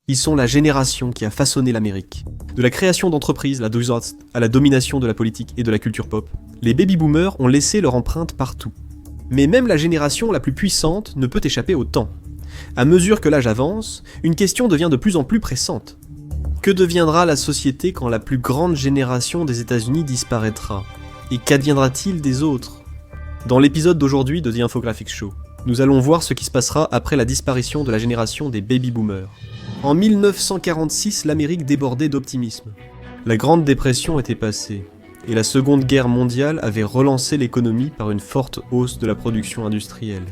Ils sont la génération qui a façonné l'Amérique. De la création d'entreprises, à la domination de la politique et de la culture pop, les baby-boomers ont laissé leur empreinte partout. Mais même la génération la plus puissante ne peut échapper au temps. À mesure que l'âge avance, une question devient de plus en plus pressante. Que deviendra la société quand la plus grande génération des États-Unis disparaîtra? Et qu'adviendra-t-il des autres? Dans l'épisode d'aujourd'hui de The Infographics Show, nous allons voir ce qui se passera après la disparition de la génération des baby-boomers. En 1946, l'Amérique débordait d'optimisme. La Grande Dépression était passée, et la Seconde Guerre mondiale avait relancé l'économie par une forte hausse de la production industrielle.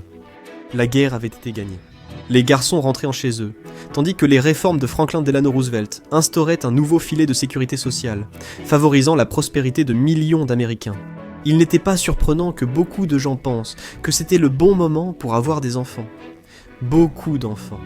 La guerre avait été gagnée. Les garçons rentraient chez eux, tandis que les réformes de Franklin Delano Roosevelt instauraient un nouveau filet de sécurité sociale, favorisant la prospérité de millions d'Américains. Il n'était pas surprenant que beaucoup de gens pensent que c'était le bon moment pour avoir des enfants. Beaucoup d'enfants.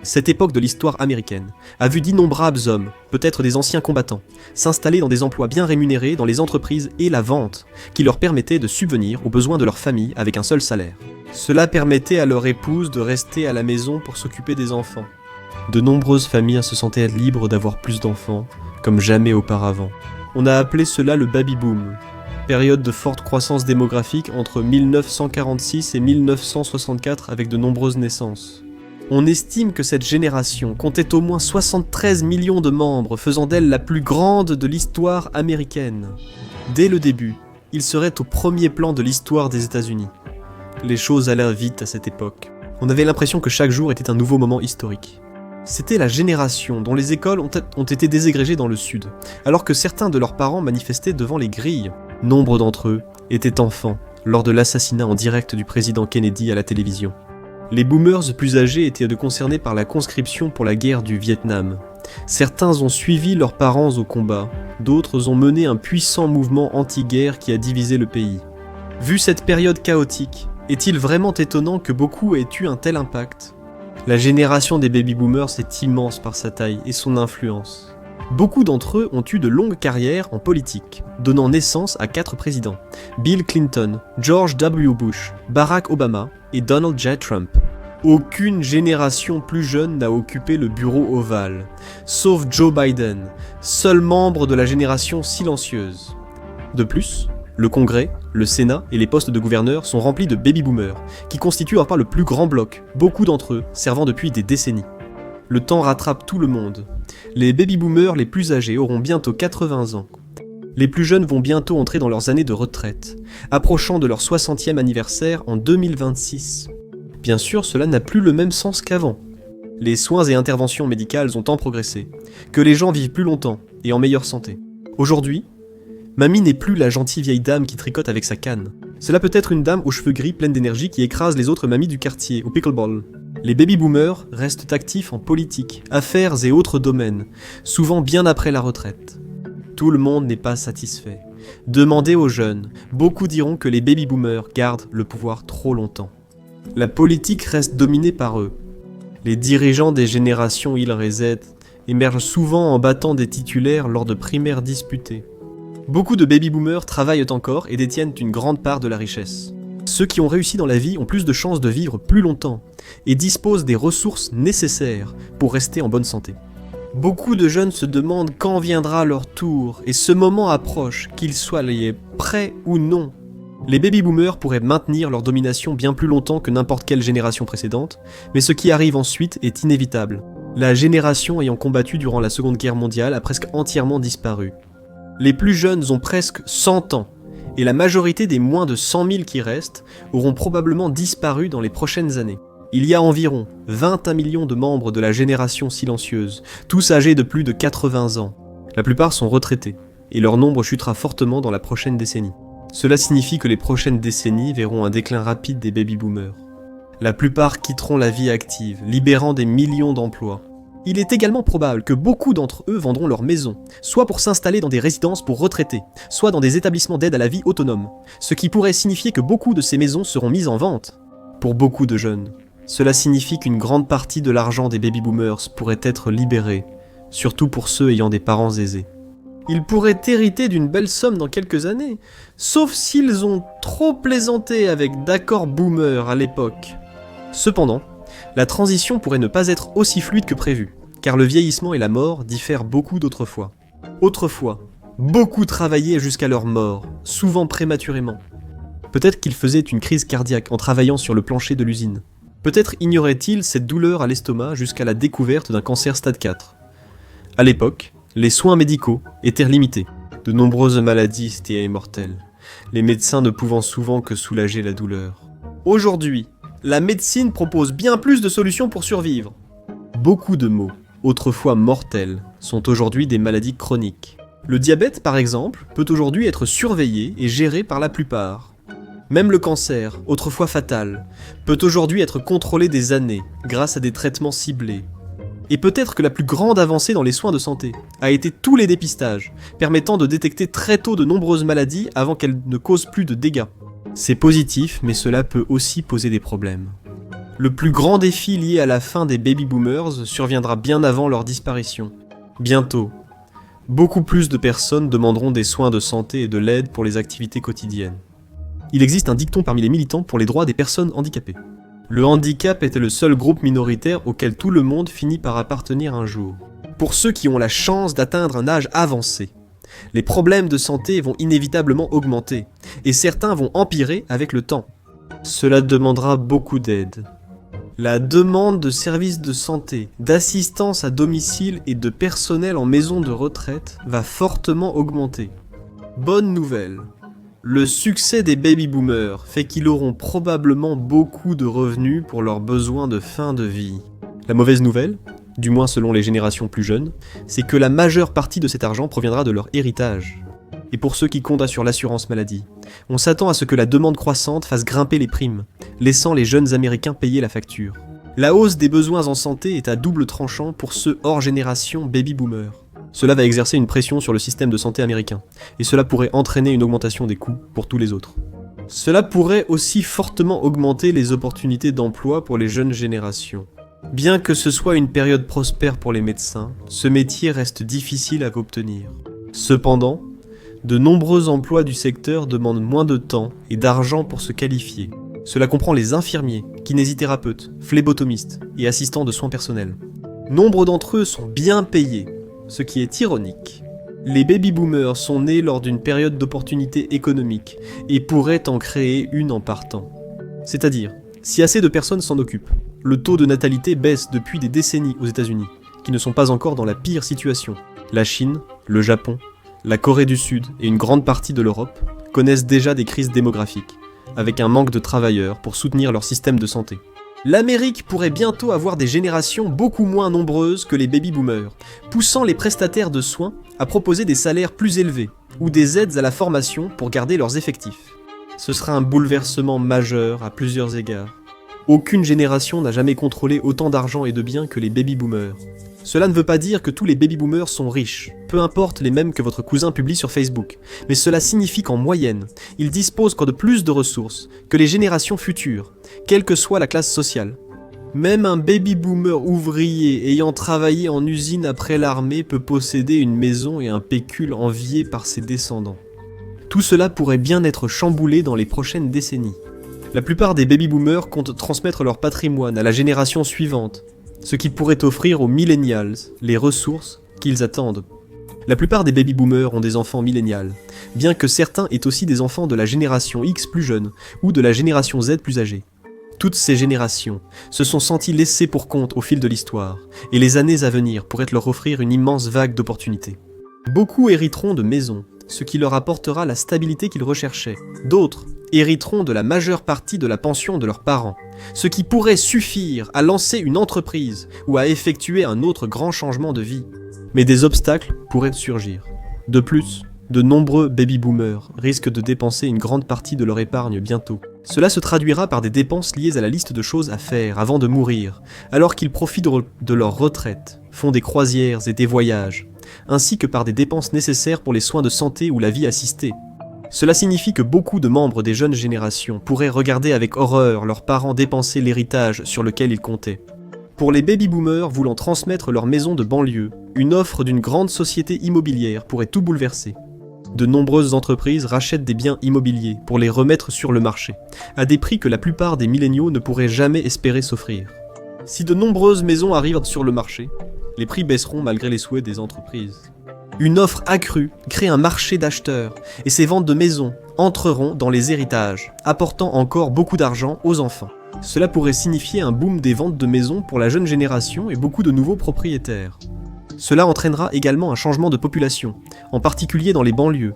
Cette époque de l'histoire américaine a vu d'innombrables hommes, peut-être des anciens combattants, s'installer dans des emplois bien rémunérés dans les entreprises et la vente, qui leur permettaient de subvenir aux besoins de leur famille avec un seul salaire. Cela permettait à leur épouse de rester à la maison pour s'occuper des enfants. De nombreuses familles se sentaient libres d'avoir plus d'enfants, comme jamais auparavant. On a appelé cela le baby-boom, période de forte croissance démographique entre 1946 et 1964 avec de nombreuses naissances. On estime que cette génération comptait au moins 73 millions de membres, faisant d'elle la plus grande de l'histoire américaine. Dès le début, ils seraient au premier plan de l'histoire des États-Unis. Les choses allèrent vite à cette époque. On avait l'impression que chaque jour était un nouveau moment historique. C'était la génération dont les écoles ont été désagrégées dans le Sud, alors que certains de leurs parents manifestaient devant les grilles. Nombre d'entre eux étaient enfants lors de l'assassinat en direct du président Kennedy à la télévision. Les boomers plus âgés étaient concernés par la conscription pour la guerre du Vietnam. Certains ont suivi leurs parents au combat, d'autres ont mené un puissant mouvement anti-guerre qui a divisé le pays. Vu cette période chaotique, est-il vraiment étonnant que beaucoup aient eu un tel impact? La génération des baby-boomers est immense par sa taille et son influence. Beaucoup d'entre eux ont eu de longues carrières en politique, donnant naissance à 4 présidents: Bill Clinton, George W. Bush, Barack Obama et Donald J. Trump. Aucune génération plus jeune n'a occupé le bureau ovale, sauf Joe Biden, seul membre de la génération silencieuse. De plus, le Congrès, le Sénat et les postes de gouverneurs sont remplis de baby-boomers, qui constituent enfin le plus grand bloc, beaucoup d'entre eux servant depuis des décennies. Le temps rattrape tout le monde. Les baby-boomers les plus âgés auront bientôt 80 ans. Les plus jeunes vont bientôt entrer dans leurs années de retraite, approchant de leur 60e anniversaire en 2026. Bien sûr, cela n'a plus le même sens qu'avant. Les soins et interventions médicales ont tant progressé, que les gens vivent plus longtemps et en meilleure santé. Aujourd'hui, mamie n'est plus la gentille vieille dame qui tricote avec sa canne. Cela peut être une dame aux cheveux gris pleine d'énergie qui écrase les autres mamies du quartier au pickleball. Les baby-boomers restent actifs en politique, affaires et autres domaines, souvent bien après la retraite. Tout le monde n'est pas satisfait. Demandez aux jeunes, beaucoup diront que les baby-boomers gardent le pouvoir trop longtemps. La politique reste dominée par eux. Les dirigeants des générations Y et Z émergent souvent en battant des titulaires lors de primaires disputées. Beaucoup de baby-boomers travaillent encore et détiennent une grande part de la richesse. Ceux qui ont réussi dans la vie ont plus de chances de vivre plus longtemps et disposent des ressources nécessaires pour rester en bonne santé. Beaucoup de jeunes se demandent quand viendra leur tour et ce moment approche, qu'ils soient prêts ou non. Les baby-boomers pourraient maintenir leur domination bien plus longtemps que n'importe quelle génération précédente, mais ce qui arrive ensuite est inévitable. La génération ayant combattu durant la Seconde Guerre mondiale a presque entièrement disparu. Les plus jeunes ont presque 100 ans, et la majorité des moins de 100 000 qui restent auront probablement disparu dans les prochaines années. Il y a environ 21 millions de membres de la génération silencieuse, tous âgés de plus de 80 ans. La plupart sont retraités, et leur nombre chutera fortement dans la prochaine décennie. Cela signifie que les prochaines décennies verront un déclin rapide des baby-boomers. La plupart quitteront la vie active, libérant des millions d'emplois. Il est également probable que beaucoup d'entre eux vendront leur maison, soit pour s'installer dans des résidences pour retraités, soit dans des établissements d'aide à la vie autonome, ce qui pourrait signifier que beaucoup de ces maisons seront mises en vente. Pour beaucoup de jeunes, cela signifie qu'une grande partie de l'argent des baby-boomers pourrait être libérée, surtout pour ceux ayant des parents aisés. Ils pourraient hériter d'une belle somme dans quelques années, sauf s'ils ont trop plaisanté avec d'accords boomers à l'époque. Cependant, la transition pourrait ne pas être aussi fluide que prévu, car le vieillissement et la mort diffèrent beaucoup d'autrefois. Autrefois, beaucoup travaillaient jusqu'à leur mort, souvent prématurément. Peut-être qu'ils faisaient une crise cardiaque en travaillant sur le plancher de l'usine. Peut-être ignoraient-ils cette douleur à l'estomac jusqu'à la découverte d'un cancer stade 4. À l'époque, les soins médicaux étaient limités. De nombreuses maladies étaient immortelles, les médecins ne pouvant souvent que soulager la douleur. Aujourd'hui, la médecine propose bien plus de solutions pour survivre. Beaucoup de maux, autrefois mortels, sont aujourd'hui des maladies chroniques. Le diabète, par exemple, peut aujourd'hui être surveillé et géré par la plupart. Même le cancer, autrefois fatal, peut aujourd'hui être contrôlé des années grâce à des traitements ciblés. Et peut-être que la plus grande avancée dans les soins de santé a été tous les dépistages, permettant de détecter très tôt de nombreuses maladies avant qu'elles ne causent plus de dégâts. C'est positif, mais cela peut aussi poser des problèmes. Le plus grand défi lié à la fin des baby-boomers surviendra bien avant leur disparition. Bientôt, beaucoup plus de personnes demanderont des soins de santé et de l'aide pour les activités quotidiennes. Il existe un dicton parmi les militants pour les droits des personnes handicapées. Le handicap était le seul groupe minoritaire auquel tout le monde finit par appartenir un jour. Pour ceux qui ont la chance d'atteindre un âge avancé, les problèmes de santé vont inévitablement augmenter, et certains vont empirer avec le temps. Cela demandera beaucoup d'aide. La demande de services de santé, d'assistance à domicile et de personnel en maison de retraite va fortement augmenter. Bonne nouvelle. Le succès des baby-boomers fait qu'ils auront probablement beaucoup de revenus pour leurs besoins de fin de vie. La mauvaise nouvelle, du moins selon les générations plus jeunes, c'est que la majeure partie de cet argent proviendra de leur héritage. Et pour ceux qui comptent sur l'assurance maladie, on s'attend à ce que la demande croissante fasse grimper les primes, laissant les jeunes Américains payer la facture. La hausse des besoins en santé est à double tranchant pour ceux hors génération baby-boomers. Cela va exercer une pression sur le système de santé américain, et cela pourrait entraîner une augmentation des coûts pour tous les autres. Cela pourrait aussi fortement augmenter les opportunités d'emploi pour les jeunes générations. Bien que ce soit une période prospère pour les médecins, ce métier reste difficile à obtenir. Cependant, de nombreux emplois du secteur demandent moins de temps et d'argent pour se qualifier. Cela comprend les infirmiers, kinésithérapeutes, phlébotomistes et assistants de soins personnels. Nombre d'entre eux sont bien payés, ce qui est ironique. Les baby-boomers sont nés lors d'une période d'opportunité économique et pourraient en créer une en partant. C'est-à-dire, si assez de personnes s'en occupent, le taux de natalité baisse depuis des décennies aux États-Unis, qui ne sont pas encore dans la pire situation. La Chine, le Japon, la Corée du Sud et une grande partie de l'Europe connaissent déjà des crises démographiques, avec un manque de travailleurs pour soutenir leur système de santé. L'Amérique pourrait bientôt avoir des générations beaucoup moins nombreuses que les baby-boomers, poussant les prestataires de soins à proposer des salaires plus élevés ou des aides à la formation pour garder leurs effectifs. Ce sera un bouleversement majeur à plusieurs égards. Aucune génération n'a jamais contrôlé autant d'argent et de biens que les baby-boomers. Cela ne veut pas dire que tous les baby-boomers sont riches, peu importe les mêmes que votre cousin publie sur Facebook, mais cela signifie qu'en moyenne, ils disposent de plus de ressources que les générations futures, quelle que soit la classe sociale. Même un baby-boomer ouvrier ayant travaillé en usine après l'armée peut posséder une maison et un pécule envié par ses descendants. Tout cela pourrait bien être chamboulé dans les prochaines décennies. La plupart des baby-boomers comptent transmettre leur patrimoine à la génération suivante, ce qui pourrait offrir aux millennials les ressources qu'ils attendent. La plupart des baby-boomers ont des enfants millennials, bien que certains aient aussi des enfants de la génération X plus jeune ou de la génération Z plus âgée. Toutes ces générations se sont senties laissées pour compte au fil de l'histoire, et les années à venir pourraient leur offrir une immense vague d'opportunités. Beaucoup hériteront de maisons, ce qui leur apportera la stabilité qu'ils recherchaient. D'autres hériteront de la majeure partie de la pension de leurs parents, ce qui pourrait suffire à lancer une entreprise ou à effectuer un autre grand changement de vie. Mais des obstacles pourraient surgir. De plus, de nombreux baby-boomers risquent de dépenser une grande partie de leur épargne bientôt. Cela se traduira par des dépenses liées à la liste de choses à faire avant de mourir, alors qu'ils profitent de leur retraite, font des croisières et des voyages, ainsi que par des dépenses nécessaires pour les soins de santé ou la vie assistée. Cela signifie que beaucoup de membres des jeunes générations pourraient regarder avec horreur leurs parents dépenser l'héritage sur lequel ils comptaient. Pour les baby-boomers voulant transmettre leur maison de banlieue, une offre d'une grande société immobilière pourrait tout bouleverser. De nombreuses entreprises rachètent des biens immobiliers pour les remettre sur le marché, à des prix que la plupart des milléniaux ne pourraient jamais espérer s'offrir. Si de nombreuses maisons arrivent sur le marché, les prix baisseront malgré les souhaits des entreprises. Une offre accrue crée un marché d'acheteurs, et ces ventes de maisons entreront dans les héritages, apportant encore beaucoup d'argent aux enfants. Cela pourrait signifier un boom des ventes de maisons pour la jeune génération et beaucoup de nouveaux propriétaires. Cela entraînera également un changement de population, en particulier dans les banlieues,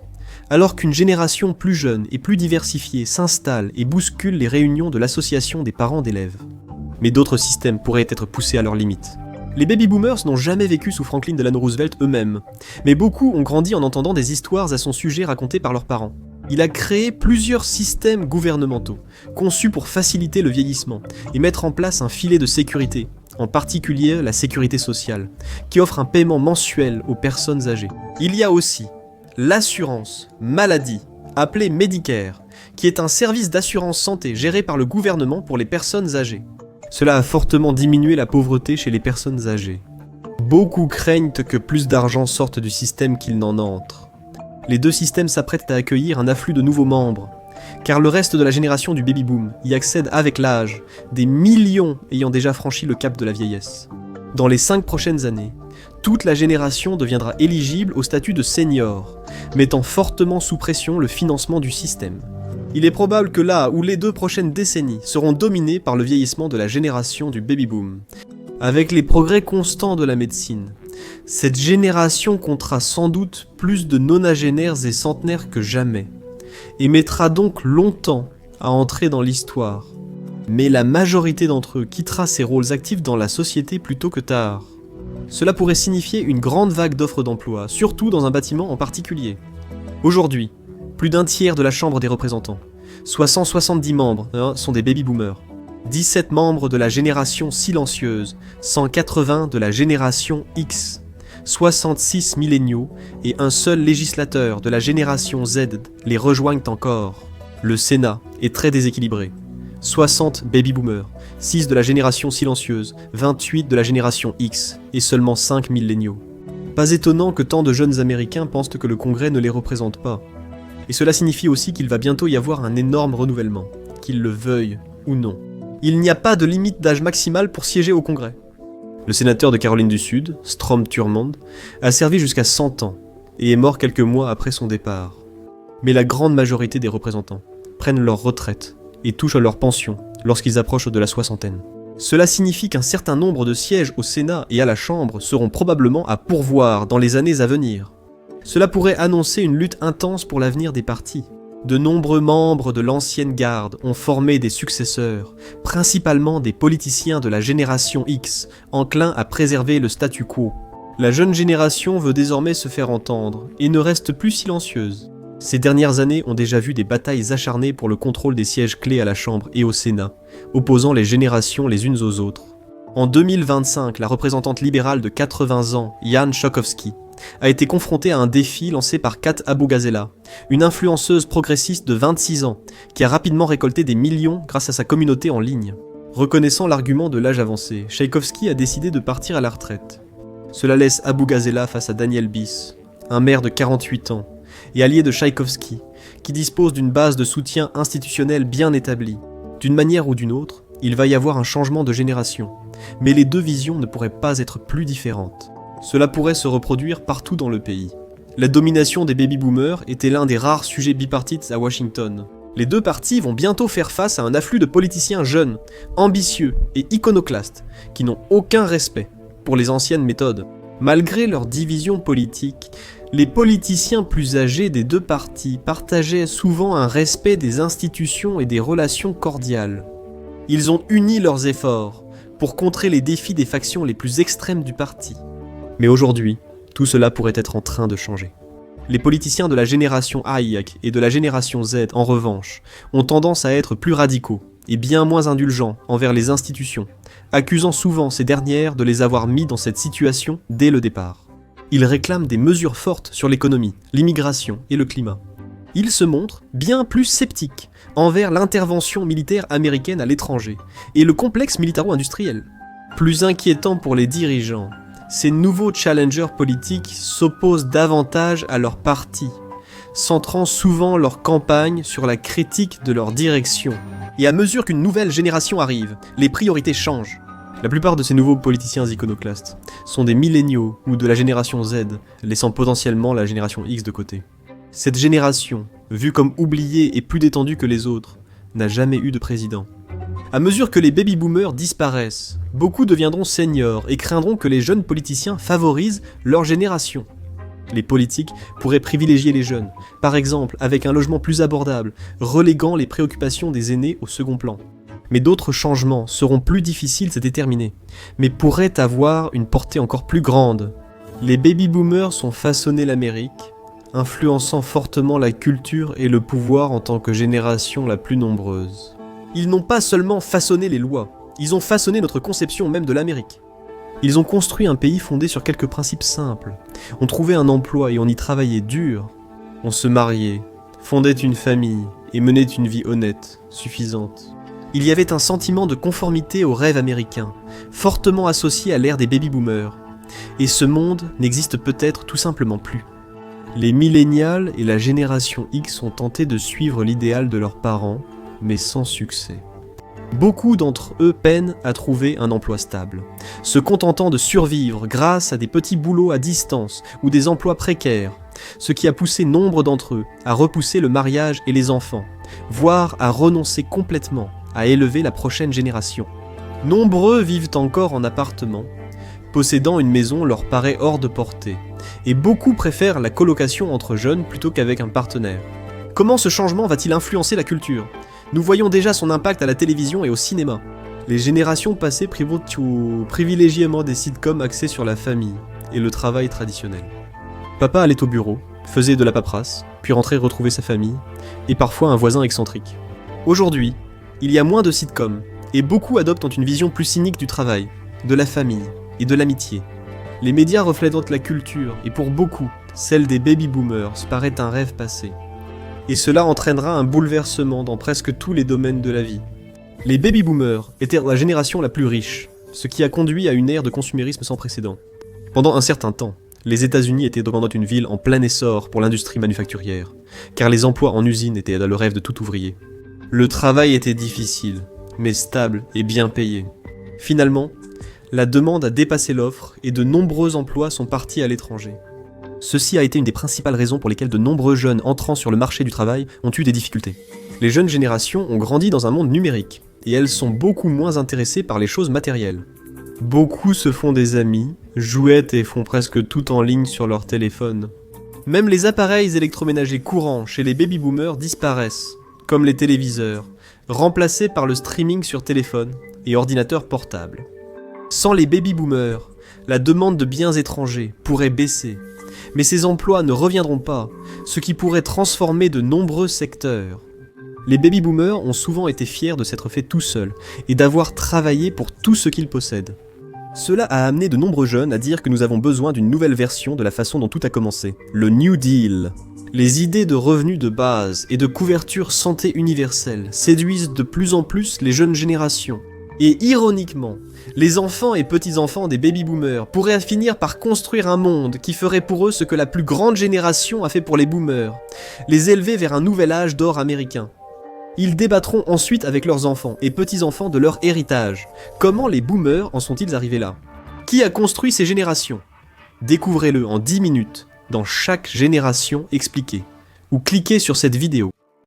alors qu'une génération plus jeune et plus diversifiée s'installe et bouscule les réunions de l'association des parents d'élèves. Mais d'autres systèmes pourraient être poussés à leurs limites. Les baby-boomers n'ont jamais vécu sous Franklin Delano Roosevelt eux-mêmes, mais beaucoup ont grandi en entendant des histoires à son sujet racontées par leurs parents. Il a créé plusieurs systèmes gouvernementaux, conçus pour faciliter le vieillissement et mettre en place un filet de sécurité, en particulier la sécurité sociale, qui offre un paiement mensuel aux personnes âgées. Il y a aussi l'assurance maladie, appelée Medicare, qui est un service d'assurance santé géré par le gouvernement pour les personnes âgées. Cela a fortement diminué la pauvreté chez les personnes âgées. Beaucoup craignent que plus d'argent sorte du système qu'il n'en entre. Les deux systèmes s'apprêtent à accueillir un afflux de nouveaux membres, car le reste de la génération du baby-boom y accède avec l'âge, des millions ayant déjà franchi le cap de la vieillesse. Dans les 5 prochaines années, toute la génération deviendra éligible au statut de senior, mettant fortement sous pression le financement du système. Il est probable que là où les 2 prochaines décennies seront dominées par le vieillissement de la génération du baby-boom, avec les progrès constants de la médecine, cette génération comptera sans doute plus de nonagénaires et centenaires que jamais, et mettra donc longtemps à entrer dans l'histoire. Mais la majorité d'entre eux quittera ces rôles actifs dans la société plus tôt que tard. Cela pourrait signifier une grande vague d'offres d'emploi, surtout dans un bâtiment en particulier. Aujourd'hui, plus d'un tiers de la Chambre des représentants, soit 170 membres, sont des baby-boomers. 17 membres de la génération silencieuse, 180 de la génération X, 66 milléniaux et un seul législateur de la génération Z les rejoignent encore. Le Sénat est très déséquilibré. 60 baby-boomers, 6 de la génération silencieuse, 28 de la génération X et seulement 5 milléniaux. Pas étonnant que tant de jeunes Américains pensent que le Congrès ne les représente pas. Et cela signifie aussi qu'il va bientôt y avoir un énorme renouvellement, qu'ils le veuillent ou non. Il n'y a pas de limite d'âge maximal pour siéger au Congrès. Le sénateur de Caroline du Sud, Strom Thurmond, a servi jusqu'à 100 ans et est mort quelques mois après son départ. Mais la grande majorité des représentants prennent leur retraite et touchent à leur pension lorsqu'ils approchent de la soixantaine. Cela signifie qu'un certain nombre de sièges au Sénat et à la Chambre seront probablement à pourvoir dans les années à venir. Cela pourrait annoncer une lutte intense pour l'avenir des partis. De nombreux membres de l'ancienne garde ont formé des successeurs, principalement des politiciens de la génération X, enclins à préserver le statu quo. La jeune génération veut désormais se faire entendre, et ne reste plus silencieuse. Ces dernières années ont déjà vu des batailles acharnées pour le contrôle des sièges clés à la Chambre et au Sénat, opposant les générations les unes aux autres. En 2025, la représentante libérale de 80 ans, Jan Schakowsky, a été confrontée à un défi lancé par Kat Abou-Gazela, une influenceuse progressiste de 26 ans, qui a rapidement récolté des millions grâce à sa communauté en ligne. Reconnaissant l'argument de l'âge avancé, Schakowsky a décidé de partir à la retraite. Cela laisse Abou-Gazela face à Daniel Biss, un maire de 48 ans, et allié de Schakowsky, qui dispose d'une base de soutien institutionnel bien établie. D'une manière ou d'une autre, il va y avoir un changement de génération, mais les deux visions ne pourraient pas être plus différentes. Cela pourrait se reproduire partout dans le pays. La domination des baby-boomers était l'un des rares sujets bipartites à Washington. Les deux partis vont bientôt faire face à un afflux de politiciens jeunes, ambitieux et iconoclastes, qui n'ont aucun respect pour les anciennes méthodes. Malgré leur division politique, les politiciens plus âgés des deux partis partageaient souvent un respect des institutions et des relations cordiales. Ils ont uni leurs efforts pour contrer les défis des factions les plus extrêmes du parti. Mais aujourd'hui, tout cela pourrait être en train de changer. Les politiciens de la génération Y et de la génération Z, en revanche, ont tendance à être plus radicaux et bien moins indulgents envers les institutions, accusant souvent ces dernières de les avoir mis dans cette situation dès le départ. Ils réclament des mesures fortes sur l'économie, l'immigration et le climat. Ils se montrent bien plus sceptiques envers l'intervention militaire américaine à l'étranger et le complexe militaro-industriel. Plus inquiétant pour les dirigeants, ces nouveaux challengers politiques s'opposent davantage à leur parti, centrant souvent leur campagne sur la critique de leur direction. Et à mesure qu'une nouvelle génération arrive, les priorités changent. La plupart de ces nouveaux politiciens iconoclastes sont des milléniaux ou de la génération Z, laissant potentiellement la génération X de côté. Cette génération, vue comme oubliée et plus détendue que les autres, n'a jamais eu de président. À mesure que les baby-boomers disparaissent, beaucoup deviendront seniors et craindront que les jeunes politiciens favorisent leur génération. Les politiques pourraient privilégier les jeunes, par exemple avec un logement plus abordable, reléguant les préoccupations des aînés au second plan. Mais d'autres changements seront plus difficiles à déterminer, mais pourraient avoir une portée encore plus grande. Les baby-boomers ont façonné l'Amérique, influençant fortement la culture et le pouvoir en tant que génération la plus nombreuse. Ils n'ont pas seulement façonné les lois, ils ont façonné notre conception même de l'Amérique. Ils ont construit un pays fondé sur quelques principes simples. On trouvait un emploi et on y travaillait dur. On se mariait, fondait une famille et menait une vie honnête, suffisante. Il y avait un sentiment de conformité au rêve américain, fortement associé à l'ère des baby-boomers. Et ce monde n'existe peut-être tout simplement plus. Les millénials et la génération X ont tenté de suivre l'idéal de leurs parents, mais sans succès. Beaucoup d'entre eux peinent à trouver un emploi stable, se contentant de survivre grâce à des petits boulots à distance ou des emplois précaires, ce qui a poussé nombre d'entre eux à repousser le mariage et les enfants, voire à renoncer complètement à élever la prochaine génération. Nombreux vivent encore en appartement, possédant une maison leur paraît hors de portée, et beaucoup préfèrent la colocation entre jeunes plutôt qu'avec un partenaire. Comment ce changement va-t-il influencer la culture ? Nous voyons déjà son impact à la télévision et au cinéma. Les générations passées privilégiaient des sitcoms axés sur la famille et le travail traditionnel. Papa allait au bureau, faisait de la paperasse, puis rentrait retrouver sa famille, et parfois un voisin excentrique. Aujourd'hui, il y a moins de sitcoms, et beaucoup adoptent une vision plus cynique du travail, de la famille et de l'amitié. Les médias reflètent la culture, et pour beaucoup, celle des baby-boomers paraît un rêve passé. Et cela entraînera un bouleversement dans presque tous les domaines de la vie. Les baby-boomers étaient la génération la plus riche, ce qui a conduit à une ère de consumérisme sans précédent. Pendant un certain temps, les États-Unis étaient dans une ville en plein essor pour l'industrie manufacturière, car les emplois en usine étaient le rêve de tout ouvrier. Le travail était difficile, mais stable et bien payé. Finalement, la demande a dépassé l'offre et de nombreux emplois sont partis à l'étranger. Ceci a été une des principales raisons pour lesquelles de nombreux jeunes entrant sur le marché du travail ont eu des difficultés. Les jeunes générations ont grandi dans un monde numérique, et elles sont beaucoup moins intéressées par les choses matérielles. Beaucoup se font des amis, jouettent et font presque tout en ligne sur leur téléphone. Même les appareils électroménagers courants chez les baby-boomers disparaissent, comme les téléviseurs, remplacés par le streaming sur téléphone et ordinateur portable. Sans les baby-boomers, la demande de biens étrangers pourrait baisser, mais ces emplois ne reviendront pas, ce qui pourrait transformer de nombreux secteurs. Les baby-boomers ont souvent été fiers de s'être fait tout seuls et d'avoir travaillé pour tout ce qu'ils possèdent. Cela a amené de nombreux jeunes à dire que nous avons besoin d'une nouvelle version de la façon dont tout a commencé, le New Deal. Les idées de revenus de base et de couverture santé universelle séduisent de plus en plus les jeunes générations. Et ironiquement, les enfants et petits-enfants des baby-boomers pourraient finir par construire un monde qui ferait pour eux ce que la plus grande génération a fait pour les boomers, les élever vers un nouvel âge d'or américain. Ils débattront ensuite avec leurs enfants et petits-enfants de leur héritage. Comment les boomers en sont-ils arrivés là ? Qui a construit ces générations ? Découvrez-le en 10 minutes dans chaque génération expliquée, ou cliquez sur cette vidéo.